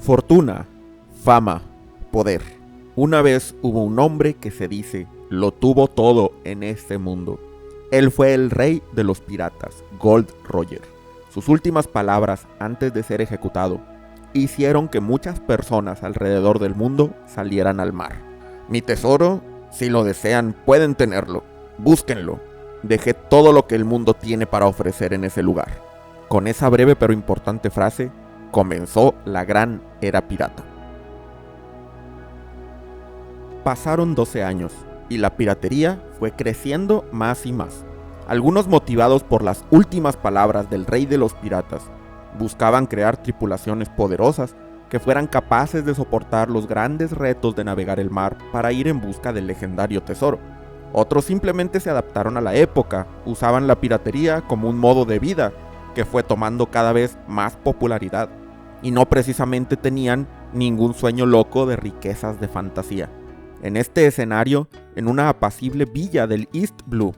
Fortuna, fama, poder. Una vez hubo un hombre que se dice lo tuvo todo en este mundo. Él fue el rey de los piratas, Gold Roger. Sus últimas palabras antes de ser ejecutado hicieron que muchas personas alrededor del mundo salieran al mar. Mi tesoro, si lo desean, pueden tenerlo. Búsquenlo. Dejé todo lo que el mundo tiene para ofrecer en ese lugar. Con esa breve pero importante frase, comenzó la gran era pirata. Pasaron 12 años y la piratería fue creciendo más y más. Algunos, motivados por las últimas palabras del rey de los piratas, buscaban crear tripulaciones poderosas que fueran capaces de soportar los grandes retos de navegar el mar para ir en busca del legendario tesoro. Otros simplemente se adaptaron a la época, usaban la piratería como un modo de vida que fue tomando cada vez más popularidad, y no precisamente tenían ningún sueño loco de riquezas de fantasía. En este escenario, en una apacible villa del East Blue,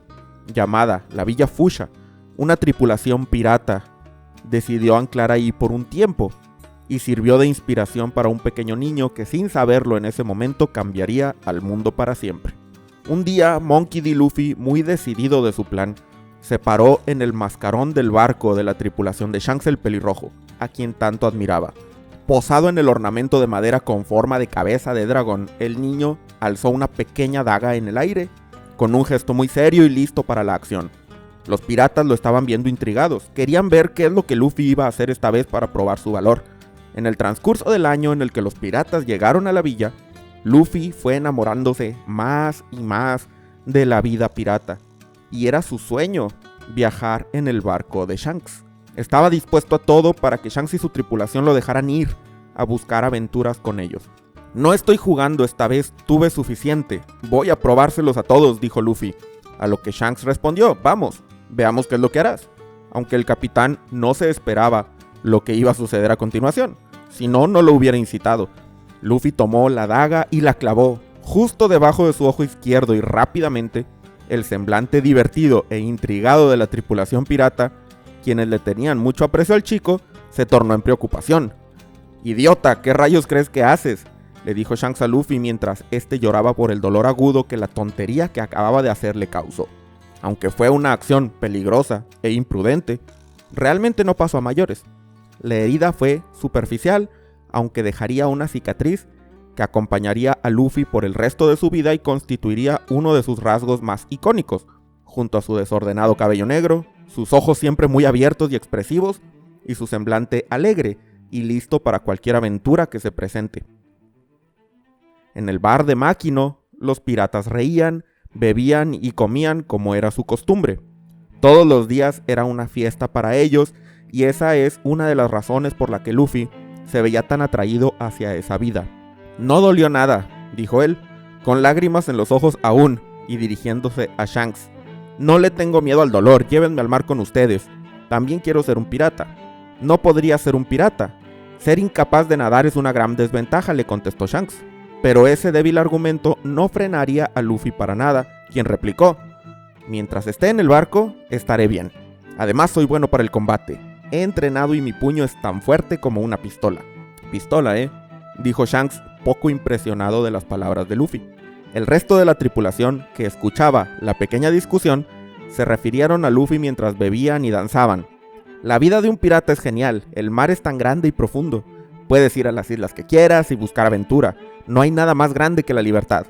llamada la Villa Fuchsia, una tripulación pirata decidió anclar ahí por un tiempo, y sirvió de inspiración para un pequeño niño que, sin saberlo en ese momento, cambiaría al mundo para siempre. Un día, Monkey D. Luffy, muy decidido de su plan, se paró en el mascarón del barco de la tripulación de Shanks el Pelirrojo, a quien tanto admiraba. Posado en el ornamento de madera con forma de cabeza de dragón, el niño alzó una pequeña daga en el aire, con un gesto muy serio y listo para la acción. Los piratas lo estaban viendo intrigados, querían ver qué es lo que Luffy iba a hacer esta vez para probar su valor. En el transcurso del año en el que los piratas llegaron a la villa, Luffy fue enamorándose más y más de la vida pirata, y era su sueño viajar en el barco de Shanks. Estaba dispuesto a todo para que Shanks y su tripulación lo dejaran ir a buscar aventuras con ellos. No estoy jugando esta vez, tuve suficiente, voy a probárselos a todos, dijo Luffy. A lo que Shanks respondió, vamos, veamos qué es lo que harás. Aunque el capitán no se esperaba lo que iba a suceder a continuación, si no, no lo hubiera incitado. Luffy tomó la daga y la clavó justo debajo de su ojo izquierdo, y rápidamente el semblante divertido e intrigado de la tripulación pirata, quienes le tenían mucho aprecio al chico, se tornó en preocupación. «Idiota, ¿qué rayos crees que haces?», le dijo Shanks a Luffy mientras este lloraba por el dolor agudo que la tontería que acababa de hacer le causó. Aunque fue una acción peligrosa e imprudente, realmente no pasó a mayores. La herida fue superficial, aunque dejaría una cicatriz que acompañaría a Luffy por el resto de su vida y constituiría uno de sus rasgos más icónicos, junto a su desordenado cabello negro, sus ojos siempre muy abiertos y expresivos, y su semblante alegre y listo para cualquier aventura que se presente. En el bar de Makino, los piratas reían, bebían y comían como era su costumbre. Todos los días era una fiesta para ellos, y esa es una de las razones por la que Luffy se veía tan atraído hacia esa vida. «No dolió nada», dijo él, con lágrimas en los ojos aún, y dirigiéndose a Shanks. «No le tengo miedo al dolor, llévenme al mar con ustedes. También quiero ser un pirata». «No podría ser un pirata. Ser incapaz de nadar es una gran desventaja», le contestó Shanks. Pero ese débil argumento no frenaría a Luffy para nada, quien replicó: «Mientras esté en el barco, estaré bien. Además soy bueno para el combate. He entrenado y mi puño es tan fuerte como una pistola». «Pistola, dijo Shanks, poco impresionado de las palabras de Luffy. El resto de la tripulación, que escuchaba la pequeña discusión, se refirieron a Luffy mientras bebían y danzaban. «La vida de un pirata es genial, el mar es tan grande y profundo. Puedes ir a las islas que quieras y buscar aventura. No hay nada más grande que la libertad».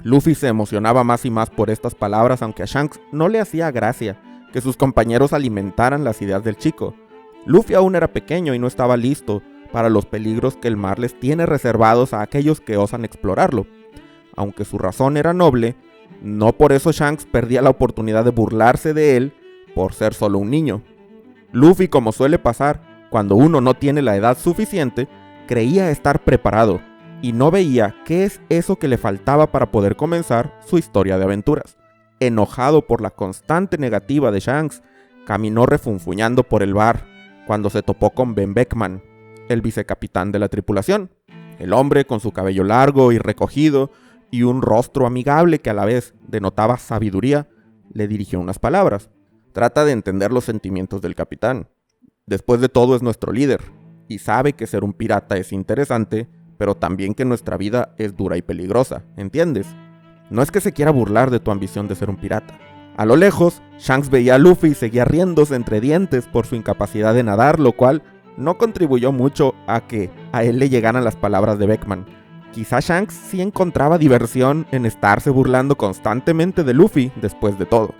Luffy se emocionaba más y más por estas palabras, aunque a Shanks no le hacía gracia que sus compañeros alimentaran las ideas del chico. Luffy aún era pequeño y no estaba listo para los peligros que el mar les tiene reservados a aquellos que osan explorarlo. Aunque su razón era noble, no por eso Shanks perdía la oportunidad de burlarse de él por ser solo un niño. Luffy, como suele pasar cuando uno no tiene la edad suficiente, creía estar preparado y no veía qué es eso que le faltaba para poder comenzar su historia de aventuras. Enojado por la constante negativa de Shanks, caminó refunfuñando por el bar cuando se topó con Ben Beckman, el vicecapitán de la tripulación. El hombre, con su cabello largo y recogido y un rostro amigable que a la vez denotaba sabiduría, le dirigió unas palabras. «Trata de entender los sentimientos del capitán. Después de todo es nuestro líder. y sabe que ser un pirata es interesante, pero también que nuestra vida es dura y peligrosa, ¿entiendes? No es que se quiera burlar de tu ambición de ser un pirata. A lo lejos, Shanks veía a Luffy y seguía riéndose entre dientes por su incapacidad de nadar, lo cual no contribuyó mucho a que a él le llegaran las palabras de Beckman. Quizá Shanks sí encontraba diversión en estarse burlando constantemente de Luffy después de todo.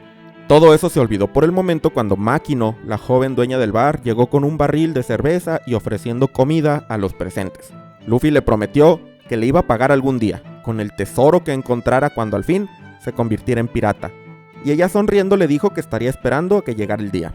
Todo eso se olvidó por el momento cuando Makino, la joven dueña del bar, llegó con un barril de cerveza y ofreciendo comida a los presentes. Luffy le prometió que le iba a pagar algún día, con el tesoro que encontrara cuando al fin se convirtiera en pirata, y ella sonriendo le dijo que estaría esperando a que llegara el día.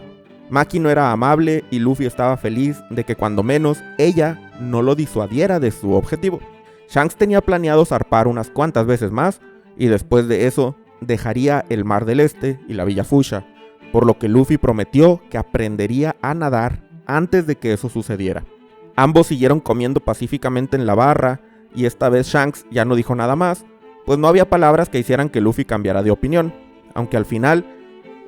Makino era amable y Luffy estaba feliz de que cuando menos ella no lo disuadiera de su objetivo. Shanks tenía planeado zarpar unas cuantas veces más y después de eso dejaría el Mar del Este y la Villa Fuchsia, por lo que Luffy prometió que aprendería a nadar antes de que eso sucediera. Ambos siguieron comiendo pacíficamente en la barra y esta vez Shanks ya no dijo nada más, pues no había palabras que hicieran que Luffy cambiara de opinión, aunque al final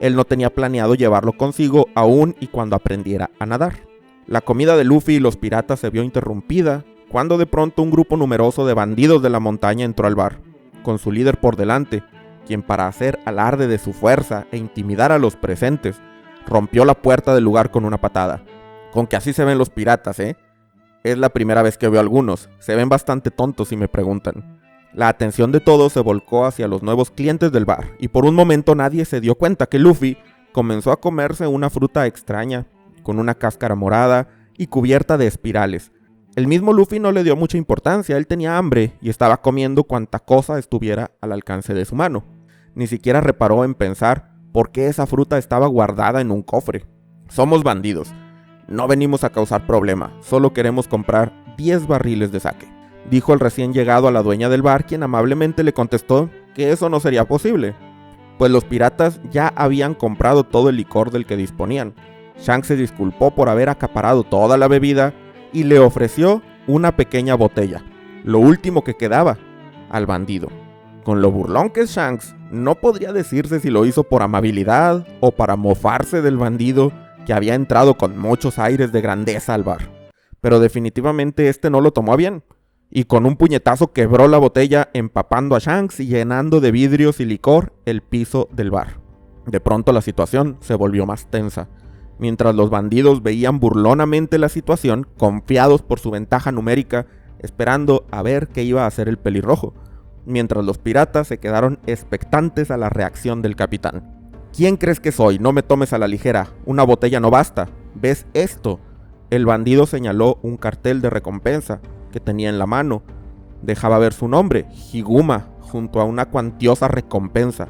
él no tenía planeado llevarlo consigo aún y cuando aprendiera a nadar. La comida de Luffy y los piratas se vio interrumpida cuando de pronto un grupo numeroso de bandidos de la montaña entró al bar, con su líder por delante, quien para hacer alarde de su fuerza e intimidar a los presentes, rompió la puerta del lugar con una patada. Con que así se ven los piratas, ¿eh? Es la primera vez que veo algunos, se ven bastante tontos si me preguntan. La atención de todos se volcó hacia los nuevos clientes del bar, y por un momento nadie se dio cuenta que Luffy comenzó a comerse una fruta extraña, con una cáscara morada y cubierta de espirales. El mismo Luffy no le dio mucha importancia, él tenía hambre y estaba comiendo cuanta cosa estuviera al alcance de su mano. Ni siquiera reparó en pensar por qué esa fruta estaba guardada en un cofre. Somos bandidos, no venimos a causar problema, solo queremos comprar 10 barriles de sake, dijo el recién llegado a la dueña del bar, quien amablemente le contestó que eso no sería posible, pues los piratas ya habían comprado todo el licor del que disponían. Shanks se disculpó por haber acaparado toda la bebida y le ofreció una pequeña botella, lo último que quedaba, al bandido. Con lo burlón que es Shanks, no podría decirse si lo hizo por amabilidad o para mofarse del bandido que había entrado con muchos aires de grandeza al bar. Pero definitivamente este no lo tomó a bien, y con un puñetazo quebró la botella empapando a Shanks y llenando de vidrios y licor el piso del bar. De pronto la situación se volvió más tensa. Mientras los bandidos veían burlonamente la situación, confiados por su ventaja numérica, esperando a ver qué iba a hacer el pelirrojo, mientras los piratas se quedaron expectantes a la reacción del capitán. ¿Quién crees que soy? No me tomes a la ligera, una botella no basta. ¿Ves esto? El bandido señaló un cartel de recompensa que tenía en la mano. Dejaba ver su nombre, Higuma, junto a una cuantiosa recompensa.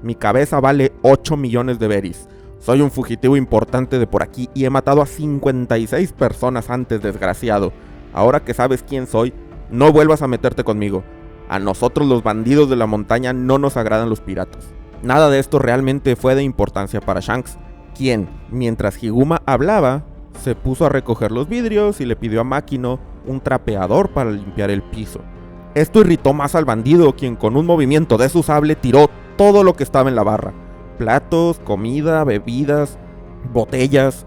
Mi cabeza vale 8 millones de berries. Soy un fugitivo importante de por aquí y he matado a 56 personas antes, desgraciado. Ahora que sabes quién soy, no vuelvas a meterte conmigo. A nosotros los bandidos de la montaña no nos agradan los piratas. Nada de esto realmente fue de importancia para Shanks, quien, mientras Higuma hablaba, se puso a recoger los vidrios y le pidió a Makino un trapeador para limpiar el piso. Esto irritó más al bandido, quien con un movimiento de su sable tiró todo lo que estaba en la barra. Platos, comida, bebidas, botellas,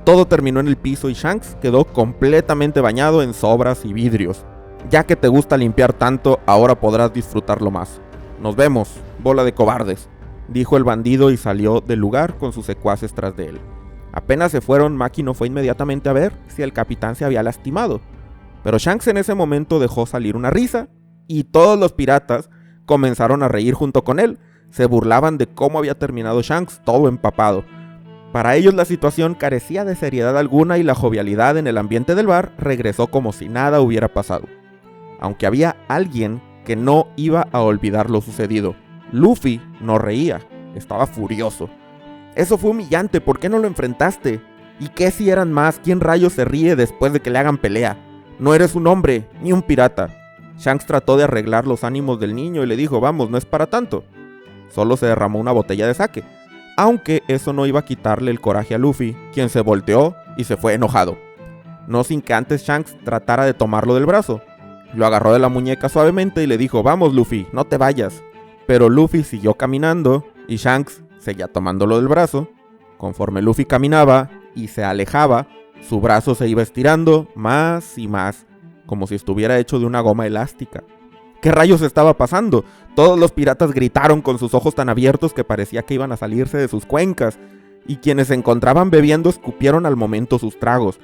todo terminó en el piso y Shanks quedó completamente bañado en sobras y vidrios. Ya que te gusta limpiar tanto, ahora podrás disfrutarlo más. Nos vemos, bola de cobardes, dijo el bandido y salió del lugar con sus secuaces tras de él. Apenas se fueron, Makino fue inmediatamente a ver si el capitán se había lastimado. Pero Shanks en ese momento dejó salir una risa y todos los piratas comenzaron a reír junto con él. Se burlaban de cómo había terminado Shanks todo empapado. Para ellos la situación carecía de seriedad alguna y la jovialidad en el ambiente del bar regresó como si nada hubiera pasado. Aunque había alguien que no iba a olvidar lo sucedido. Luffy no reía, estaba furioso. Eso fue humillante, ¿por qué no lo enfrentaste? ¿Y qué si eran más? ¿Quién rayos se ríe después de que le hagan pelea? No eres un hombre, ni un pirata. Shanks trató de arreglar los ánimos del niño y le dijo, vamos, no es para tanto. Solo se derramó una botella de sake, aunque eso no iba a quitarle el coraje a Luffy, quien se volteó y se fue enojado. No sin que antes Shanks tratara de tomarlo del brazo. Lo agarró de la muñeca suavemente y le dijo, vamos Luffy, no te vayas. Pero Luffy siguió caminando y Shanks seguía tomándolo del brazo. Conforme Luffy caminaba y se alejaba, Su brazo se iba estirando más y más, como si estuviera hecho de una goma elástica. ¿Qué rayos estaba pasando? Todos los piratas gritaron con sus ojos tan abiertos que parecía que iban a salirse de sus cuencas, y quienes se encontraban bebiendo escupieron al momento sus tragos.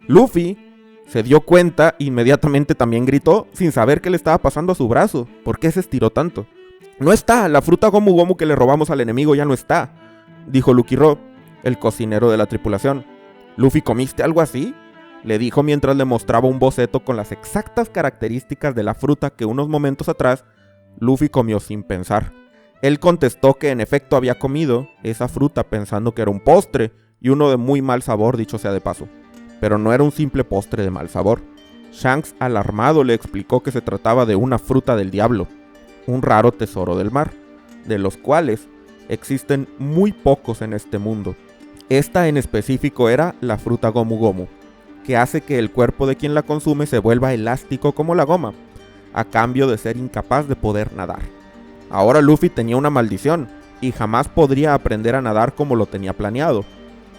Luffy se dio cuenta e inmediatamente también gritó, sin saber qué le estaba pasando a su brazo. ¿Por qué se estiró tanto? No está, la fruta Gomu Gomu que le robamos al enemigo ya no está, dijo Lucky Rob, el cocinero de la tripulación. ¿Luffy, comiste algo así?, le dijo mientras le mostraba un boceto con las exactas características de la fruta que unos momentos atrás Luffy comió sin pensar. Él contestó que en efecto había comido esa fruta pensando que era un postre, y uno de muy mal sabor, dicho sea de paso. Pero no era un simple postre de mal sabor. Shanks, alarmado, le explicó que se trataba de una fruta del diablo, un raro tesoro del mar, de los cuales existen muy pocos en este mundo. Esta en específico era la fruta Gomu Gomu, que hace que el cuerpo de quien la consume se vuelva elástico como la goma, a cambio de ser incapaz de poder nadar. Ahora Luffy tenía una maldición, y jamás podría aprender a nadar como lo tenía planeado.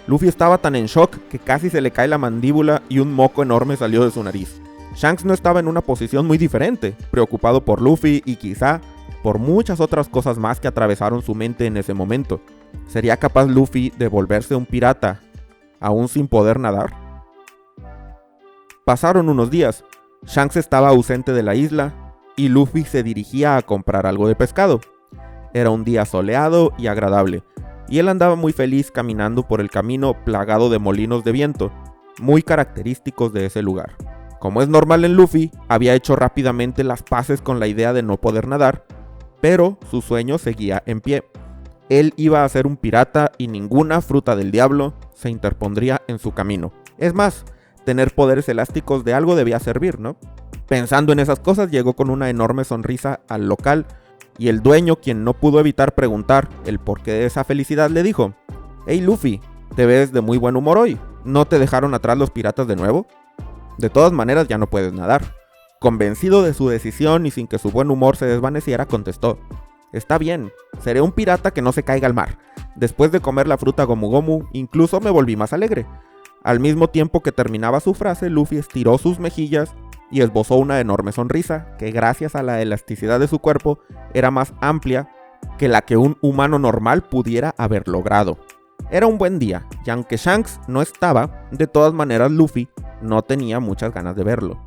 Luffy estaba tan en shock que casi se le cae la mandíbula y un moco enorme salió de su nariz. Shanks no estaba en una posición muy diferente, preocupado por Luffy y quizá por muchas otras cosas más que atravesaron su mente en ese momento. ¿Sería capaz Luffy de volverse un pirata, aún sin poder nadar? Pasaron unos días. Shanks estaba ausente de la isla y Luffy se dirigía a comprar algo de pescado. Era un día soleado y agradable, y él andaba muy feliz caminando por el camino plagado de molinos de viento, muy característicos de ese lugar. Como es normal en Luffy, había hecho rápidamente las paces con la idea de no poder nadar, pero su sueño seguía en pie. Él iba a ser un pirata y ninguna fruta del diablo se interpondría en su camino. Es más, tener poderes elásticos de algo debía servir, ¿no? Pensando en esas cosas, llegó con una enorme sonrisa al local, y el dueño, quien no pudo evitar preguntar el porqué de esa felicidad, le dijo: «Hey Luffy, te ves de muy buen humor hoy. ¿No te dejaron atrás los piratas de nuevo? De todas maneras ya no puedes nadar». Convencido de su decisión y sin que su buen humor se desvaneciera, contestó: «Está bien, seré un pirata que no se caiga al mar. Después de comer la fruta Gomu Gomu, incluso me volví más alegre». Al mismo tiempo que terminaba su frase, Luffy estiró sus mejillas y esbozó una enorme sonrisa, que gracias a la elasticidad de su cuerpo era más amplia que la que un humano normal pudiera haber logrado. Era un buen día, y aunque Shanks no estaba, de todas maneras Luffy no tenía muchas ganas de verlo.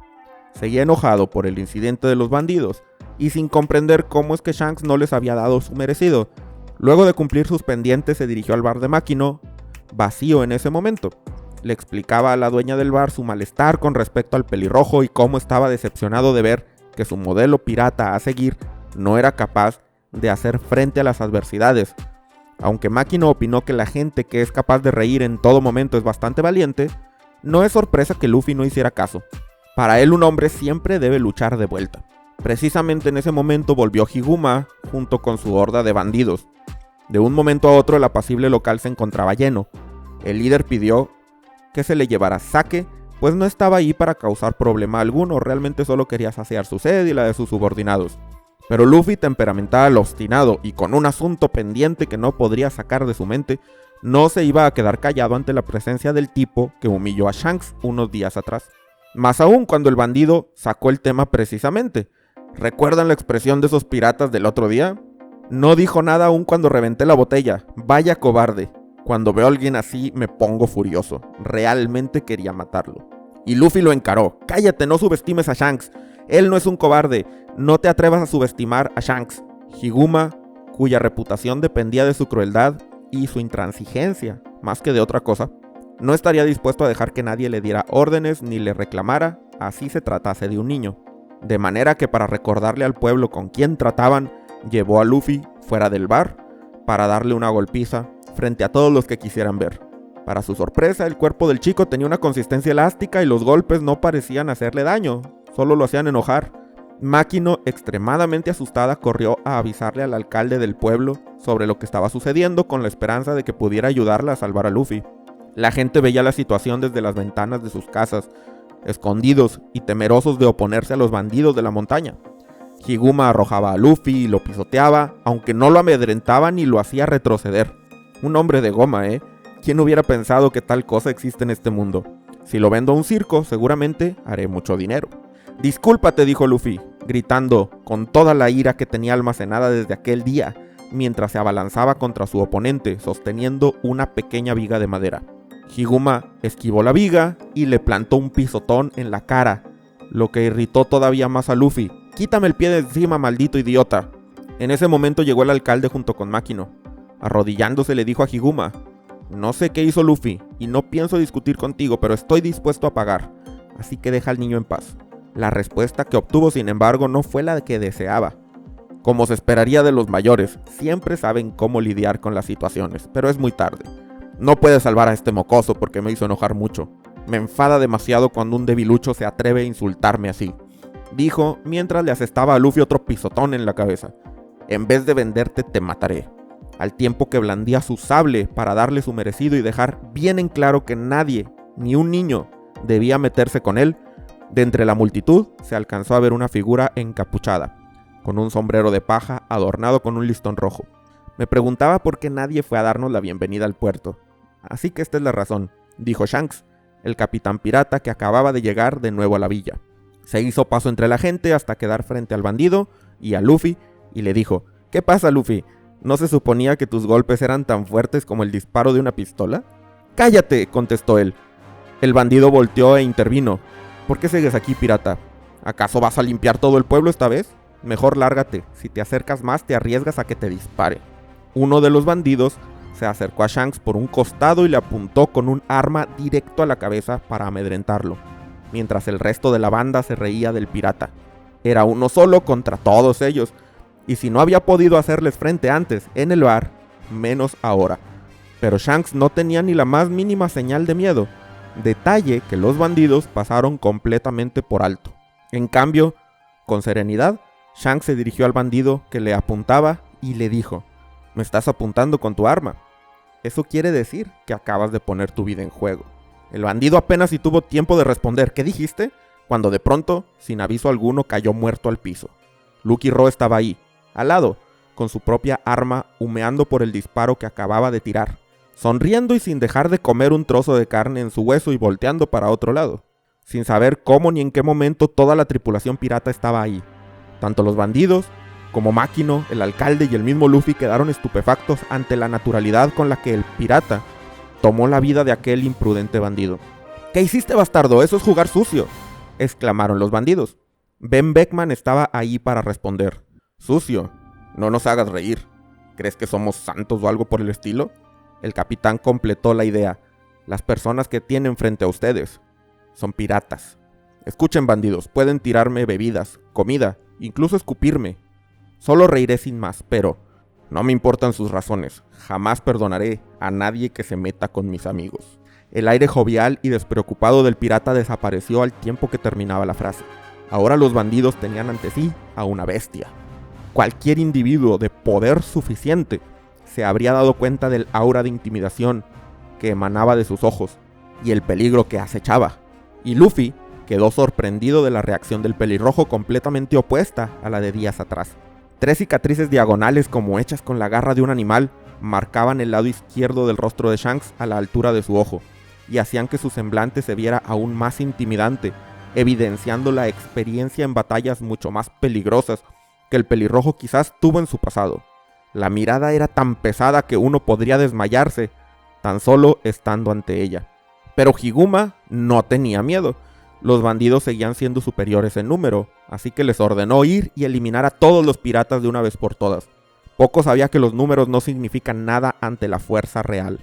Seguía enojado por el incidente de los bandidos, y sin comprender cómo es que Shanks no les había dado su merecido. Luego de cumplir sus pendientes se dirigió al bar de Makino, vacío en ese momento. Le explicaba a la dueña del bar su malestar con respecto al pelirrojo y cómo estaba decepcionado de ver que su modelo pirata a seguir no era capaz de hacer frente a las adversidades. Aunque Makino opinó que la gente que es capaz de reír en todo momento es bastante valiente, no es sorpresa que Luffy no hiciera caso. Para él un hombre siempre debe luchar de vuelta. Precisamente en ese momento volvió Higuma junto con su horda de bandidos. De un momento a otro el apacible local se encontraba lleno. El líder pidió que se le llevara sake, pues no estaba ahí para causar problema alguno, realmente solo quería saciar su sed y la de sus subordinados. Pero Luffy, temperamental, obstinado y con un asunto pendiente que no podría sacar de su mente, no se iba a quedar callado ante la presencia del tipo que humilló a Shanks unos días atrás. Más aún cuando el bandido sacó el tema precisamente. ¿Recuerdan la expresión de esos piratas del otro día? No dijo nada aún cuando reventé la botella. Vaya cobarde. Cuando veo a alguien así me pongo furioso. Realmente quería matarlo. Y Luffy lo encaró. Cállate, no subestimes a Shanks. Él no es un cobarde. No te atrevas a subestimar a Shanks. Higuma, cuya reputación dependía de su crueldad y su intransigencia, más que de otra cosa, no estaría dispuesto a dejar que nadie le diera órdenes ni le reclamara, así se tratase de un niño. De manera que para recordarle al pueblo con quien trataban, llevó a Luffy fuera del bar para darle una golpiza frente a todos los que quisieran ver. Para su sorpresa, el cuerpo del chico tenía una consistencia elástica y los golpes no parecían hacerle daño, solo lo hacían enojar. Makino, extremadamente asustada, corrió a avisarle al alcalde del pueblo sobre lo que estaba sucediendo con la esperanza de que pudiera ayudarla a salvar a Luffy. La gente veía la situación desde las ventanas de sus casas, escondidos y temerosos de oponerse a los bandidos de la montaña. Higuma arrojaba a Luffy y lo pisoteaba, aunque no lo amedrentaba ni lo hacía retroceder. Un hombre de goma, ¿eh? ¿Quién hubiera pensado que tal cosa existe en este mundo? Si lo vendo a un circo, seguramente haré mucho dinero. Discúlpate, dijo Luffy, gritando con toda la ira que tenía almacenada desde aquel día, mientras se abalanzaba contra su oponente, sosteniendo una pequeña viga de madera. Higuma esquivó la viga y le plantó un pisotón en la cara, lo que irritó todavía más a Luffy. «¡Quítame el pie de encima, maldito idiota!». En ese momento llegó el alcalde junto con Makino. Arrodillándose le dijo a Higuma: «No sé qué hizo Luffy, y no pienso discutir contigo, pero estoy dispuesto a pagar, así que deja al niño en paz». La respuesta que obtuvo, sin embargo, no fue la que deseaba. Como se esperaría de los mayores, siempre saben cómo lidiar con las situaciones, pero es muy tarde. No puedes salvar a este mocoso porque me hizo enojar mucho. Me enfada demasiado cuando un debilucho se atreve a insultarme así, dijo mientras le asestaba a Luffy otro pisotón en la cabeza. «En vez de venderte, te mataré», al tiempo que blandía su sable para darle su merecido y dejar bien en claro que nadie, ni un niño, debía meterse con él. De entre la multitud se alcanzó a ver una figura encapuchada, con un sombrero de paja adornado con un listón rojo. Me preguntaba por qué nadie fue a darnos la bienvenida al puerto. Así que esta es la razón, dijo Shanks, el capitán pirata que acababa de llegar de nuevo a la villa. Se hizo paso entre la gente hasta quedar frente al bandido y a Luffy y le dijo: «¿Qué pasa, Luffy? ¿No se suponía que tus golpes eran tan fuertes como el disparo de una pistola?». «¡Cállate!», contestó él. El bandido volteó e intervino. «¿Por qué sigues aquí, pirata? ¿Acaso vas a limpiar todo el pueblo esta vez? Mejor lárgate, si te acercas más te arriesgas a que te dispare». Uno de los bandidos se acercó a Shanks por un costado y le apuntó con un arma directo a la cabeza para amedrentarlo, mientras el resto de la banda se reía del pirata. Era uno solo contra todos ellos, y si no había podido hacerles frente antes en el bar, menos ahora. Pero Shanks no tenía ni la más mínima señal de miedo, detalle que los bandidos pasaron completamente por alto. En cambio, con serenidad, Shanks se dirigió al bandido que le apuntaba y le dijo: «Me estás apuntando con tu arma. Eso quiere decir que acabas de poner tu vida en juego». El bandido apenas si tuvo tiempo de responder «¿Qué dijiste?», cuando de pronto, sin aviso alguno, cayó muerto al piso. Lucky Roe estaba ahí, al lado, con su propia arma humeando por el disparo que acababa de tirar, sonriendo y sin dejar de comer un trozo de carne en su hueso y volteando para otro lado. Sin saber cómo ni en qué momento toda la tripulación pirata estaba ahí. Tanto los bandidos como Makino, el alcalde y el mismo Luffy quedaron estupefactos ante la naturalidad con la que el pirata tomó la vida de aquel imprudente bandido. «¿Qué hiciste, bastardo? Eso es jugar sucio», exclamaron los bandidos. Ben Beckman estaba ahí para responder: «Sucio, no nos hagas reír. ¿Crees que somos santos o algo por el estilo?». El capitán completó la idea. «Las personas que tienen frente a ustedes son piratas. Escuchen, bandidos, pueden tirarme bebidas, comida, incluso escupirme. Solo reiré sin más, pero no me importan sus razones. Jamás perdonaré a nadie que se meta con mis amigos». El aire jovial y despreocupado del pirata desapareció al tiempo que terminaba la frase. Ahora los bandidos tenían ante sí a una bestia. Cualquier individuo de poder suficiente se habría dado cuenta del aura de intimidación que emanaba de sus ojos y el peligro que acechaba. Y Luffy quedó sorprendido de la reacción del pelirrojo, completamente opuesta a la de días atrás. 3 cicatrices diagonales como hechas con la garra de un animal marcaban el lado izquierdo del rostro de Shanks a la altura de su ojo y hacían que su semblante se viera aún más intimidante, evidenciando la experiencia en batallas mucho más peligrosas que el pelirrojo quizás tuvo en su pasado. La mirada era tan pesada que uno podría desmayarse tan solo estando ante ella. Pero Higuma no tenía miedo. Los bandidos seguían siendo superiores en número, así que les ordenó ir y eliminar a todos los piratas de una vez por todas. Poco sabía que los números no significan nada ante la fuerza real.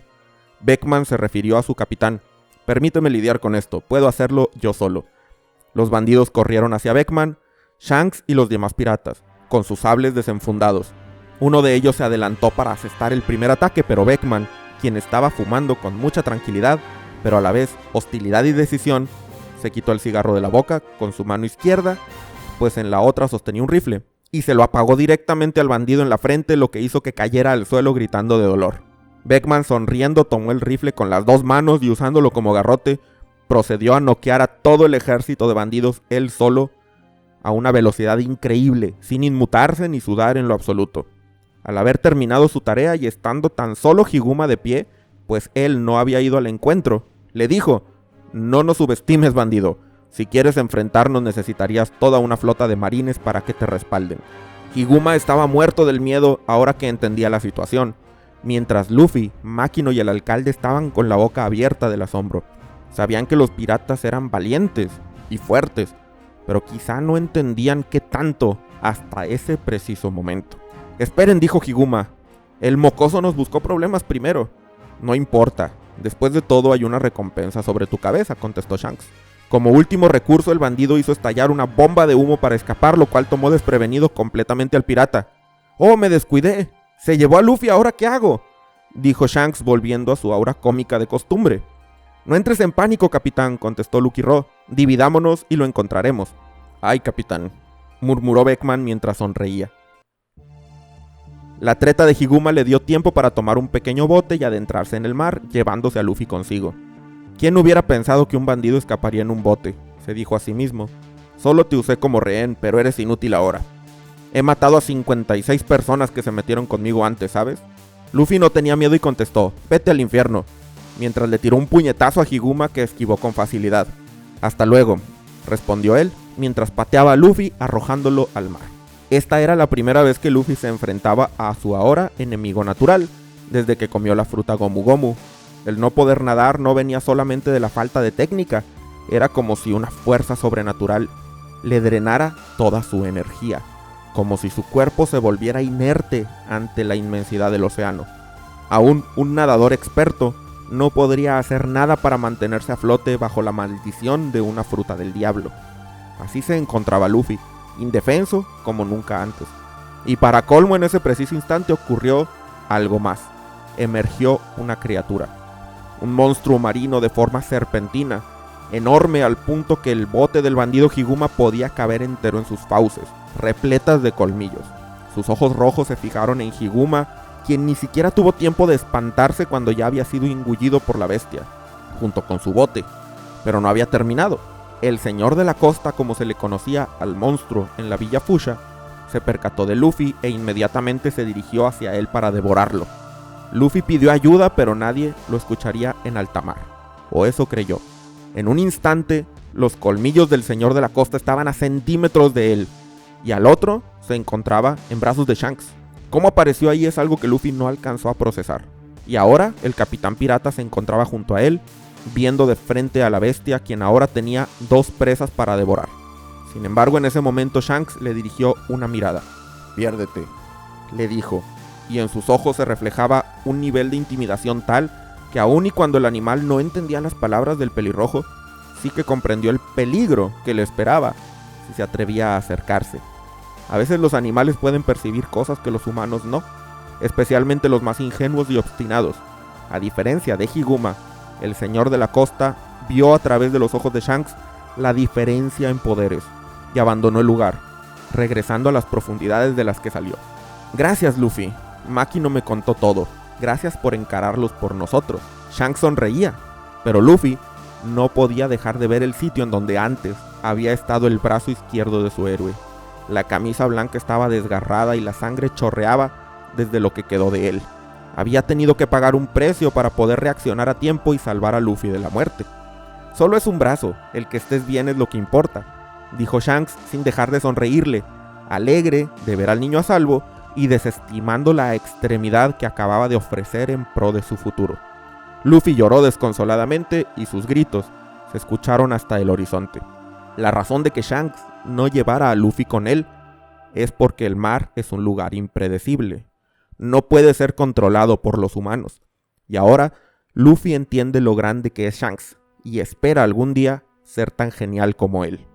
Beckman se refirió a su capitán: «Permíteme lidiar con esto, puedo hacerlo yo solo». Los bandidos corrieron hacia Beckman, Shanks y los demás piratas, con sus sables desenfundados. Uno de ellos se adelantó para asestar el primer ataque, pero Beckman, quien estaba fumando con mucha tranquilidad, pero a la vez hostilidad y decisión, se quitó el cigarro de la boca con su mano izquierda, pues en la otra sostenía un rifle, y se lo apagó directamente al bandido en la frente, lo que hizo que cayera al suelo gritando de dolor. Beckman, sonriendo, tomó el rifle con las 2 manos y usándolo como garrote, procedió a noquear a todo el ejército de bandidos él solo, a una velocidad increíble, sin inmutarse ni sudar en lo absoluto. Al haber terminado su tarea y estando tan solo Higuma de pie, pues él no había ido al encuentro, le dijo: No nos subestimes, bandido. Si quieres enfrentarnos necesitarías toda una flota de marines para que te respalden. Higuma estaba muerto del miedo ahora que entendía la situación, mientras Luffy, Makino y el alcalde estaban con la boca abierta del asombro. Sabían que los piratas eran valientes y fuertes, pero quizá no entendían qué tanto hasta ese preciso momento. Esperen, dijo Higuma. El mocoso nos buscó problemas primero. No importa. Después de todo hay una recompensa sobre tu cabeza, contestó Shanks. Como último recurso, el bandido hizo estallar una bomba de humo para escapar, lo cual tomó desprevenido completamente al pirata. ¡Oh, me descuidé! ¡Se llevó a Luffy! ¿Ahora qué hago?, dijo Shanks volviendo a su aura cómica de costumbre. No entres en pánico, capitán, contestó Lucky Ro. Dividámonos y lo encontraremos. Ay, capitán, murmuró Beckman mientras sonreía. La treta de Higuma le dio tiempo para tomar un pequeño bote y adentrarse en el mar, llevándose a Luffy consigo. ¿Quién hubiera pensado que un bandido escaparía en un bote?, se dijo a sí mismo. Solo te usé como rehén, pero eres inútil ahora. He matado a 56 personas que se metieron conmigo antes, ¿sabes? Luffy no tenía miedo y contestó, vete al infierno, mientras le tiró un puñetazo a Higuma que esquivó con facilidad. Hasta luego, respondió él, mientras pateaba a Luffy arrojándolo al mar. Esta era la primera vez que Luffy se enfrentaba a su ahora enemigo natural, desde que comió la fruta Gomu Gomu. El no poder nadar no venía solamente de la falta de técnica, era como si una fuerza sobrenatural le drenara toda su energía, como si su cuerpo se volviera inerte ante la inmensidad del océano. Aún un nadador experto no podría hacer nada para mantenerse a flote bajo la maldición de una fruta del diablo. Así se encontraba Luffy, indefenso como nunca antes. Y para colmo, en ese preciso instante ocurrió algo más. Emergió una criatura. Un monstruo marino de forma serpentina, enorme al punto que el bote del bandido Higuma podía caber entero en sus fauces, repletas de colmillos. Sus ojos rojos se fijaron en Higuma, quien ni siquiera tuvo tiempo de espantarse cuando ya había sido engullido por la bestia, junto con su bote. Pero no había terminado. El señor de la costa, como se le conocía al monstruo en la Villa Fuchsia, se percató de Luffy e inmediatamente se dirigió hacia él para devorarlo. Luffy pidió ayuda, pero nadie lo escucharía en alta mar, o eso creyó. En un instante, los colmillos del señor de la costa estaban a centímetros de él, y al otro se encontraba en brazos de Shanks. Cómo apareció ahí es algo que Luffy no alcanzó a procesar. Y ahora el capitán pirata se encontraba junto a él, viendo de frente a la bestia, quien ahora tenía dos presas para devorar. Sin embargo, en ese momento Shanks le dirigió una mirada. «Piérdete», le dijo, y en sus ojos se reflejaba un nivel de intimidación tal que aun y cuando el animal no entendía las palabras del pelirrojo, sí que comprendió el peligro que le esperaba si se atrevía a acercarse. A veces los animales pueden percibir cosas que los humanos no, especialmente los más ingenuos y obstinados. A diferencia de Higuma, el señor de la costa vio a través de los ojos de Shanks la diferencia en poderes y abandonó el lugar, regresando a las profundidades de las que salió. «Gracias, Luffy. Makino me contó todo. Gracias por encararlos por nosotros». Shanks sonreía, pero Luffy no podía dejar de ver el sitio en donde antes había estado el brazo izquierdo de su héroe. La camisa blanca estaba desgarrada y la sangre chorreaba desde lo que quedó de él. Había tenido que pagar un precio para poder reaccionar a tiempo y salvar a Luffy de la muerte. «Solo es un brazo, el que estés bien es lo que importa», dijo Shanks sin dejar de sonreírle, alegre de ver al niño a salvo y desestimando la extremidad que acababa de ofrecer en pro de su futuro. Luffy lloró desconsoladamente y sus gritos se escucharon hasta el horizonte. La razón de que Shanks no llevara a Luffy con él es porque el mar es un lugar impredecible. No puede ser controlado por los humanos. Y ahora Luffy entiende lo grande que es Shanks y espera algún día ser tan genial como él.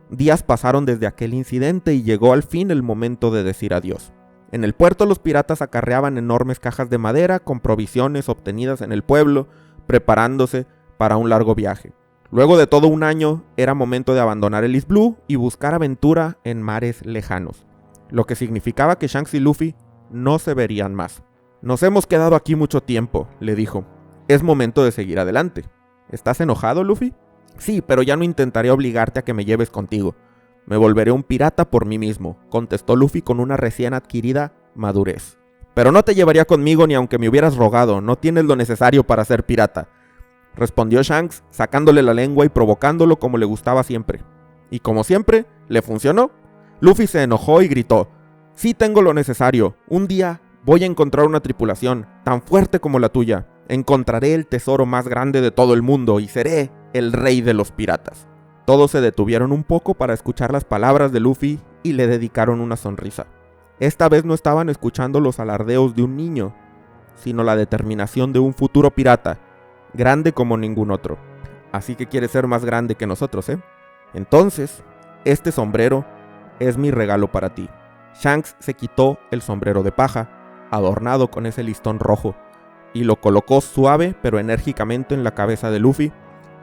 Días pasaron desde aquel incidente y llegó al fin el momento de decir adiós. En el puerto los piratas acarreaban enormes cajas de madera con provisiones obtenidas en el pueblo, preparándose para un largo viaje. Luego de todo un año, era momento de abandonar el East Blue y buscar aventura en mares lejanos, lo que significaba que Shanks y Luffy no se verían más. «Nos hemos quedado aquí mucho tiempo», le dijo. «Es momento de seguir adelante». «¿Estás enojado, Luffy?» «Sí, pero ya no intentaré obligarte a que me lleves contigo. Me volveré un pirata por mí mismo», contestó Luffy con una recién adquirida madurez. «Pero no te llevaría conmigo ni aunque me hubieras rogado, no tienes lo necesario para ser pirata. respondió Shanks, sacándole la lengua y provocándolo como le gustaba siempre. Y como siempre, le funcionó. Luffy se enojó y gritó: «Sí tengo lo necesario. Un día voy a encontrar una tripulación tan fuerte como la tuya. Encontraré el tesoro más grande de todo el mundo y seré el rey de los piratas». Todos se detuvieron un poco para escuchar las palabras de Luffy y le dedicaron una sonrisa. Esta vez no estaban escuchando los alardeos de un niño, sino la determinación de un futuro pirata, grande como ningún otro. Así que quiere ser más grande que nosotros, ¿eh? Entonces, este sombrero es mi regalo para ti. Shanks se quitó el sombrero de paja, adornado con ese listón rojo, y lo colocó suave pero enérgicamente en la cabeza de Luffy,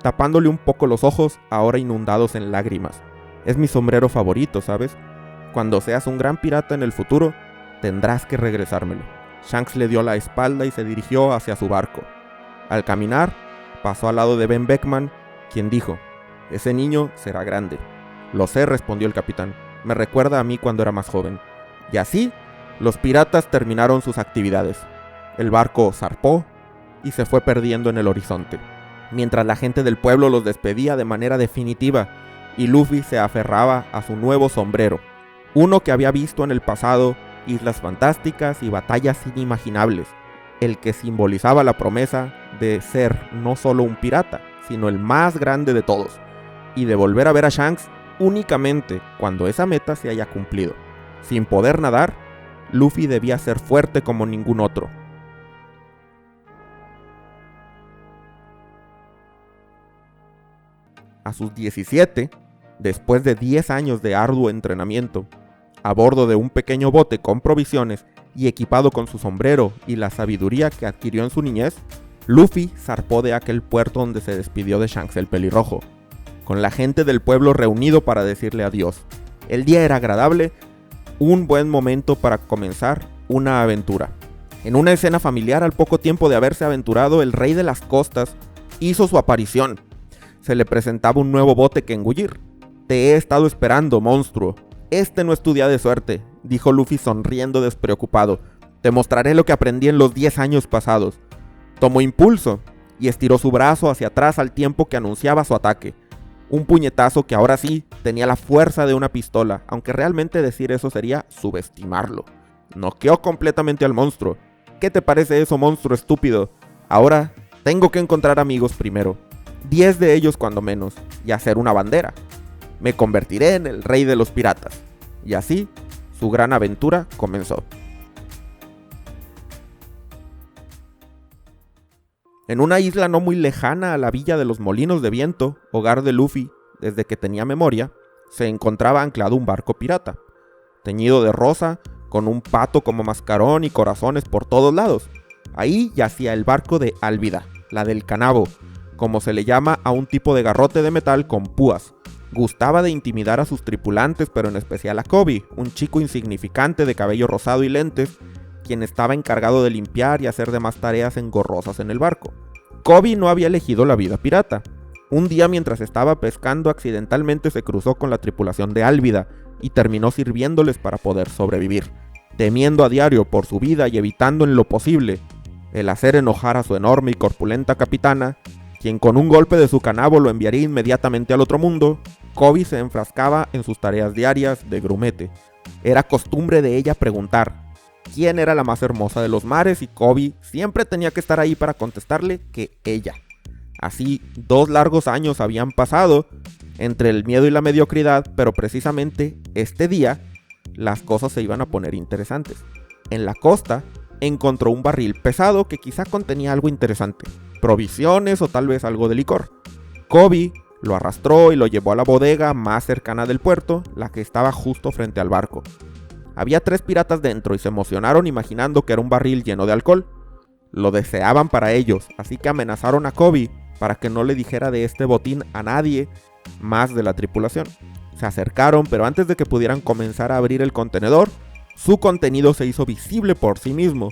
tapándole un poco los ojos, ahora inundados en lágrimas. Es mi sombrero favorito, ¿sabes? Cuando seas un gran pirata en el futuro, tendrás que regresármelo. Shanks le dio la espalda y se dirigió hacia su barco. Al caminar, pasó al lado de Ben Beckman, quien dijo: «Ese niño será grande». «Lo sé», respondió el capitán. «Me recuerda a mí cuando era más joven». Y así, los piratas terminaron sus actividades. El barco zarpó y se fue perdiendo en el horizonte, mientras la gente del pueblo los despedía de manera definitiva y Luffy se aferraba a su nuevo sombrero, uno que había visto en el pasado islas fantásticas y batallas inimaginables, el que simbolizaba la promesa de ser no solo un pirata, sino el más grande de todos, y de volver a ver a Shanks únicamente cuando esa meta se haya cumplido. Sin poder nadar, Luffy debía ser fuerte como ningún otro. A sus 17, después de 10 años de arduo entrenamiento, a bordo de un pequeño bote con provisiones y equipado con su sombrero y la sabiduría que adquirió en su niñez, Luffy zarpó de aquel puerto donde se despidió de Shanks el pelirrojo, con la gente del pueblo reunido para decirle adiós. El día era agradable, un buen momento para comenzar una aventura. En una escena familiar, al poco tiempo de haberse aventurado, el rey de las costas hizo su aparición. Se le presentaba un nuevo bote que engullir. «Te he estado esperando, monstruo. Este no es tu día de suerte», dijo Luffy sonriendo despreocupado. «Te mostraré lo que aprendí en los 10 años pasados». Tomó impulso y estiró su brazo hacia atrás al tiempo que anunciaba su ataque. Un puñetazo que ahora sí tenía la fuerza de una pistola, aunque realmente decir eso sería subestimarlo. Noqueó completamente al monstruo. «¿Qué te parece eso, monstruo estúpido? Ahora tengo que encontrar amigos primero. 10 de ellos cuando menos, y hacer una bandera. Me convertiré en el rey de los piratas». Y así, su gran aventura comenzó. En una isla no muy lejana a la villa de los Molinos de Viento, hogar de Luffy desde que tenía memoria, se encontraba anclado un barco pirata, teñido de rosa, con un pato como mascarón y corazones por todos lados. Ahí yacía el barco de Álvida, la del canabo, como se le llama a un tipo de garrote de metal con púas. Gustaba de intimidar a sus tripulantes, pero en especial a Koby, un chico insignificante de cabello rosado y lentes, quien estaba encargado de limpiar y hacer demás tareas engorrosas en el barco. Koby no había elegido la vida pirata. Un día, mientras estaba pescando, accidentalmente se cruzó con la tripulación de Álvida y terminó sirviéndoles para poder sobrevivir, temiendo a diario por su vida y evitando en lo posible el hacer enojar a su enorme y corpulenta capitana, quien con un golpe de su canabo lo enviaría inmediatamente al otro mundo. Koby se enfrascaba en sus tareas diarias de grumete. Era costumbre de ella preguntar quién era la más hermosa de los mares y Koby siempre tenía que estar ahí para contestarle que ella. Así, 2 largos años habían pasado entre el miedo y la mediocridad, pero precisamente este día las cosas se iban a poner interesantes. En la costa encontró un barril pesado que quizá contenía algo interesante, provisiones o tal vez algo de licor. Koby lo arrastró y lo llevó a la bodega más cercana del puerto, la que estaba justo frente al barco. Había 3 piratas dentro y se emocionaron imaginando que era un barril lleno de alcohol. Lo deseaban para ellos, así que amenazaron a Koby para que no le dijera de este botín a nadie más de la tripulación. Se acercaron, pero antes de que pudieran comenzar a abrir el contenedor, su contenido se hizo visible por sí mismo.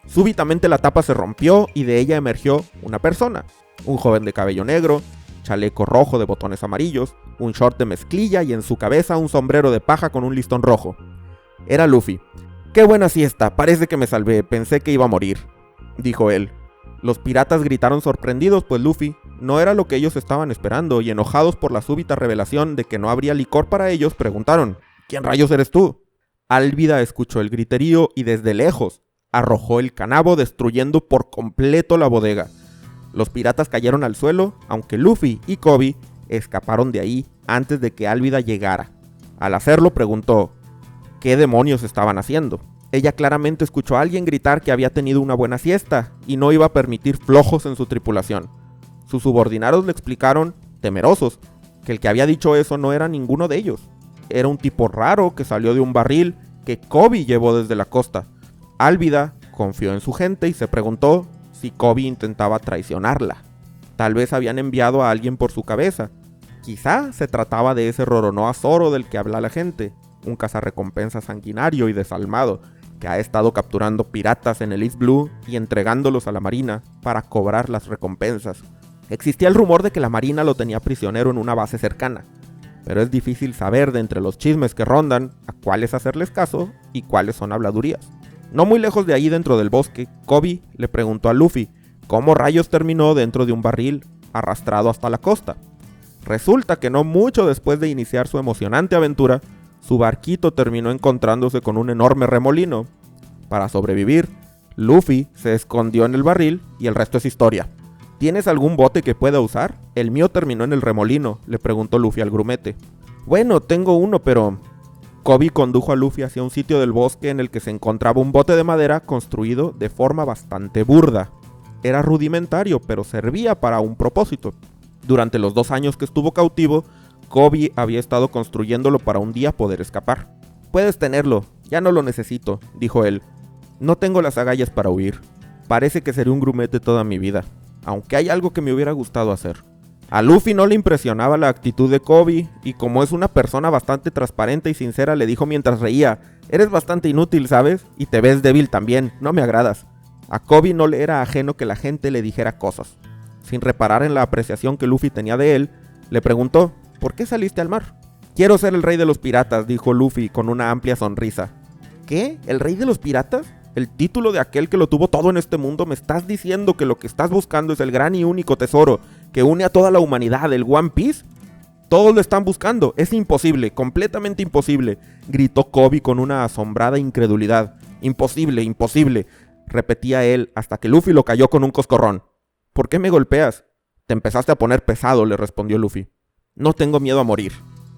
Súbitamente la tapa se rompió y de ella emergió una persona, un joven de cabello negro, chaleco rojo de botones amarillos, un short de mezclilla y en su cabeza un sombrero de paja con un listón rojo. Era Luffy. «Qué buena siesta, parece que me salvé, pensé que iba a morir», dijo él. Los piratas gritaron sorprendidos, pues Luffy no era lo que ellos estaban esperando, y enojados por la súbita revelación de que no habría licor para ellos, preguntaron: ¿quién rayos eres tú? Álvida escuchó el griterío y desde lejos arrojó el canabo, destruyendo por completo la bodega. Los piratas cayeron al suelo, aunque Luffy y Koby escaparon de ahí antes de que Álvida llegara. Al hacerlo preguntó ¿qué demonios estaban haciendo? Ella claramente escuchó a alguien gritar que había tenido una buena siesta y no iba a permitir flojos en su tripulación. Sus subordinados le explicaron, temerosos, que el que había dicho eso no era ninguno de ellos. Era un tipo raro que salió de un barril que Koby llevó desde la costa. Álvida confió en su gente y se preguntó si Koby intentaba traicionarla. Tal vez habían enviado a alguien por su cabeza. Quizá se trataba de ese Roronoa Zoro del que habla la gente, un cazarrecompensas sanguinario y desalmado que ha estado capturando piratas en el East Blue y entregándolos a la marina para cobrar las recompensas. Existía el rumor de que la marina lo tenía prisionero en una base cercana, pero es difícil saber de entre los chismes que rondan a cuáles hacerles caso y cuáles son habladurías. No muy lejos de ahí, dentro del bosque, Koby le preguntó a Luffy cómo rayos terminó dentro de un barril arrastrado hasta la costa. Resulta que no mucho después de iniciar su emocionante aventura, su barquito terminó encontrándose con un enorme remolino. Para sobrevivir, Luffy se escondió en el barril y el resto es historia. ¿Tienes algún bote que pueda usar? El mío terminó en el remolino, le preguntó Luffy al grumete. Bueno, tengo uno, pero... Koby condujo a Luffy hacia un sitio del bosque en el que se encontraba un bote de madera construido de forma bastante burda. Era rudimentario, pero servía para un propósito. Durante los 2 años que estuvo cautivo, Koby había estado construyéndolo para un día poder escapar. Puedes tenerlo, ya no lo necesito, dijo él. No tengo las agallas para huir. Parece que seré un grumete toda mi vida, aunque hay algo que me hubiera gustado hacer. A Luffy no le impresionaba la actitud de Koby, y como es una persona bastante transparente y sincera, le dijo mientras reía: eres bastante inútil, ¿sabes? Y te ves débil también, no me agradas. A Koby no le era ajeno que la gente le dijera cosas. Sin reparar en la apreciación que Luffy tenía de él, le preguntó: ¿por qué saliste al mar? Quiero ser el rey de los piratas, dijo Luffy con una amplia sonrisa. ¿Qué? ¿El rey de los piratas? ¿El título de aquel que lo tuvo todo en este mundo? ¿Me estás diciendo que lo que estás buscando es el gran y único tesoro que une a toda la humanidad, el One Piece? Todos lo están buscando, es imposible, completamente imposible, gritó Koby con una asombrada incredulidad. Imposible, imposible, repetía él hasta que Luffy lo cayó con un coscorrón. ¿Por qué me golpeas? Te empezaste a poner pesado, le respondió Luffy. No tengo miedo a morir,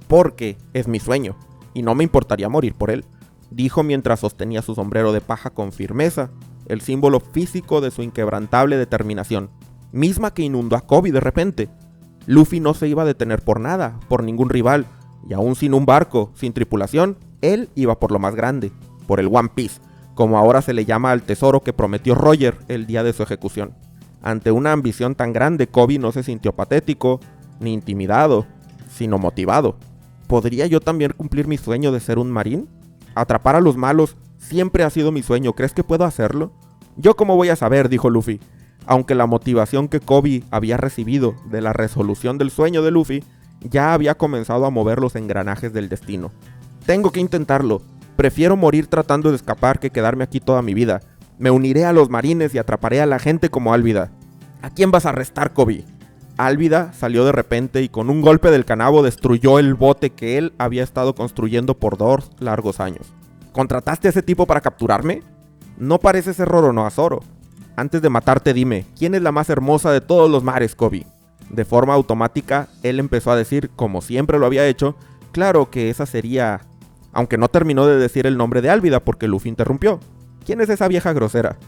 porque es mi sueño, y no me importaría morir por él, dijo mientras sostenía su sombrero de paja con firmeza, el símbolo físico de su inquebrantable determinación, misma que inundó a Koby de repente. Luffy no se iba a detener por nada, por ningún rival, y aún sin un barco, sin tripulación, él iba por lo más grande, por el One Piece, como ahora se le llama al tesoro que prometió Roger el día de su ejecución. Ante una ambición tan grande, Koby no se sintió patético, ni intimidado, sino motivado. ¿Podría yo también cumplir mi sueño de ser un marín? Atrapar a los malos siempre ha sido mi sueño, ¿crees que puedo hacerlo? Yo cómo voy a saber, dijo Luffy, aunque la motivación que Koby había recibido de la resolución del sueño de Luffy ya había comenzado a mover los engranajes del destino. Tengo que intentarlo, prefiero morir tratando de escapar que quedarme aquí toda mi vida. Me uniré a los marines y atraparé a la gente como Álvida. ¿A quién vas a arrestar, Koby? Álvida salió de repente y con un golpe del canabo destruyó el bote que él había estado construyendo por 2 largos años. ¿Contrataste a ese tipo para capturarme? No parece ser Roronoa Zoro. Antes de matarte dime, ¿quién es la más hermosa de todos los mares, Koby? De forma automática, él empezó a decir, como siempre lo había hecho, claro que esa sería... Aunque no terminó de decir el nombre de Álvida porque Luffy interrumpió. ¿Quién es esa vieja grosera?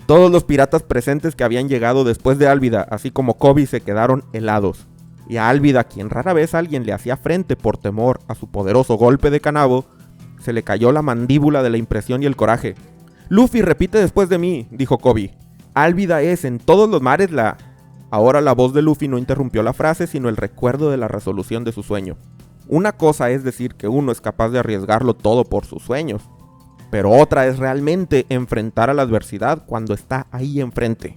Todos los piratas presentes que habían llegado después de Álvida, así como Koby, se quedaron helados. Y a Álvida, quien rara vez alguien le hacía frente por temor a su poderoso golpe de canabo, se le cayó la mandíbula de la impresión y el coraje. Luffy, repite después de mí, dijo Koby. Álvida es en todos los mares la... Ahora la voz de Luffy no interrumpió la frase, sino el recuerdo de la resolución de su sueño. Una cosa es decir que uno es capaz de arriesgarlo todo por sus sueños, pero otra es realmente enfrentar a la adversidad cuando está ahí enfrente.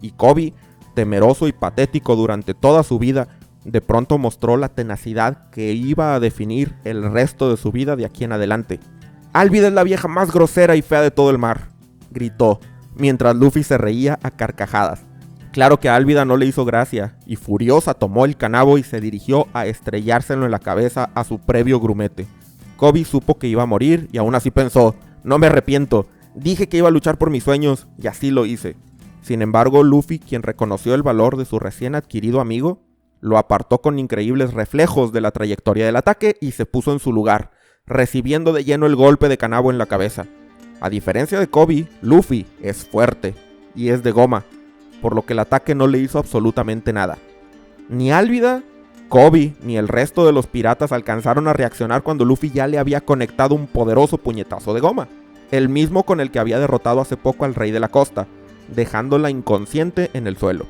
Y Koby, temeroso y patético durante toda su vida, de pronto mostró la tenacidad que iba a definir el resto de su vida de aquí en adelante. Álvida es la vieja más grosera y fea de todo el mar, gritó, mientras Luffy se reía a carcajadas. Claro que a Álvida no le hizo gracia, y furiosa tomó el canabo y se dirigió a estrellárselo en la cabeza a su previo grumete. Cobby supo que iba a morir y aún así pensó: no me arrepiento, dije que iba a luchar por mis sueños y así lo hice. Sin embargo, Luffy, quien reconoció el valor de su recién adquirido amigo, lo apartó con increíbles reflejos de la trayectoria del ataque y se puso en su lugar, recibiendo de lleno el golpe de canabo en la cabeza. A diferencia de Cobby, Luffy es fuerte y es de goma, por lo que el ataque no le hizo absolutamente nada. Ni Álvida, Cobby ni el resto de los piratas alcanzaron a reaccionar cuando Luffy ya le había conectado un poderoso puñetazo de goma, el mismo con el que había derrotado hace poco al Rey de la Costa, dejándola inconsciente en el suelo.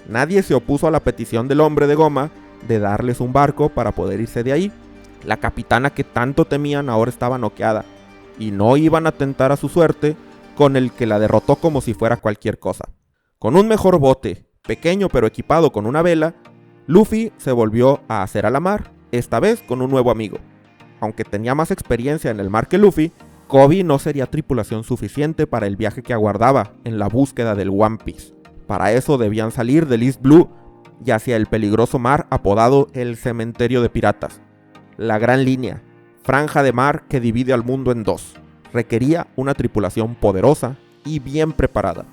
Nadie se opuso a la petición del hombre de goma de darles un barco para poder irse de ahí. La capitana que tanto temían ahora estaba noqueada, y no iban a tentar a su suerte con el que la derrotó como si fuera cualquier cosa. Con un mejor bote, pequeño pero equipado con una vela, Luffy se volvió a hacer a la mar, esta vez con un nuevo amigo. Aunque tenía más experiencia en el mar que Luffy, Cobby no sería tripulación suficiente para el viaje que aguardaba en la búsqueda del One Piece. Para eso debían salir del East Blue y hacia el peligroso mar apodado el Cementerio de Piratas. La Gran Línea, franja de mar que divide al mundo en dos, requería una tripulación poderosa y bien preparada.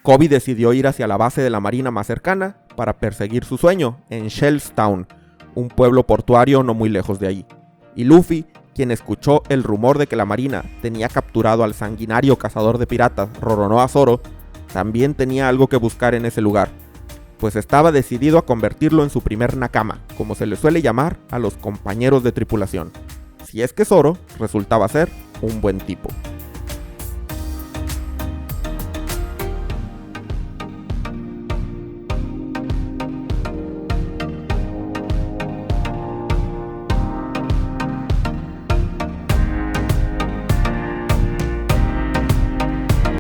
Cobby decidió ir hacia la base de la marina más cercana para perseguir su sueño en Shell's Town, un pueblo portuario no muy lejos de allí. Y Luffy, quien escuchó el rumor de que la marina tenía capturado al sanguinario cazador de piratas Roronoa Zoro, también tenía algo que buscar en ese lugar, pues estaba decidido a convertirlo en su primer nakama, como se le suele llamar a los compañeros de tripulación, si es que Zoro resultaba ser un buen tipo.